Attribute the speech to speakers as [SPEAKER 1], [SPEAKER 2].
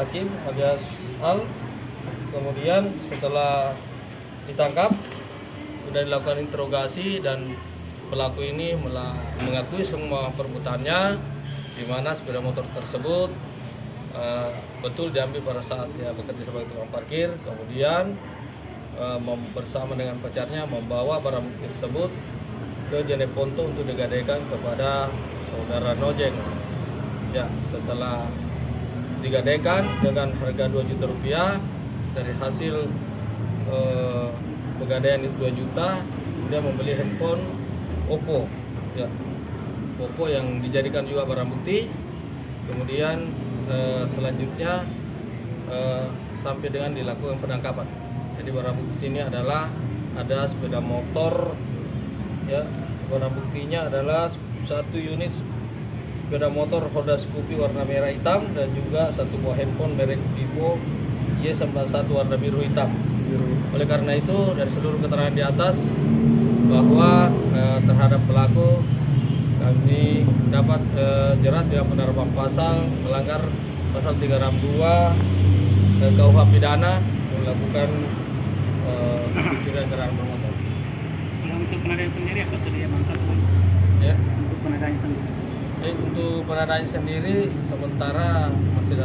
[SPEAKER 1] Hakim alias Al. Kemudian setelah ditangkap sudah dilakukan interogasi dan pelaku ini mengakui semua perbuatannya, di mana sepeda motor tersebut betul diambil pada saat dia bekerja sebagai tukang parkir. Kemudian bersama dengan pacarnya membawa barang bukti tersebut ke Jeneponto untuk digadaikan kepada saudara Nojeng. Ya, setelah digadaikan dengan harga 2 juta rupiah, dari hasil pegadaian itu 2 juta, dia membeli handphone Oppo, ya, Oppo yang dijadikan juga barang bukti. Kemudian selanjutnya sampai dengan dilakukan penangkapan. Jadi barang bukti sini adalah ada sepeda motor, ya, barang buktinya adalah 1 unit sepeda motor Honda Scoopy warna merah hitam dan juga 1 buah handphone merek Vivo Y91 warna biru hitam. Oleh karena itu, dari seluruh keterangan di atas bahwa terhadap pelaku kami dapat jerat dengan penerapan pasal melanggar pasal 362 KUH pidana melakukan pencurian kendaraan bermotor.
[SPEAKER 2] Untuk penadaan sendiri apa sudah diamankan?
[SPEAKER 1] Ya.
[SPEAKER 2] Untuk penadaan sendiri.
[SPEAKER 1] Untuk penadaan sendiri sementara masih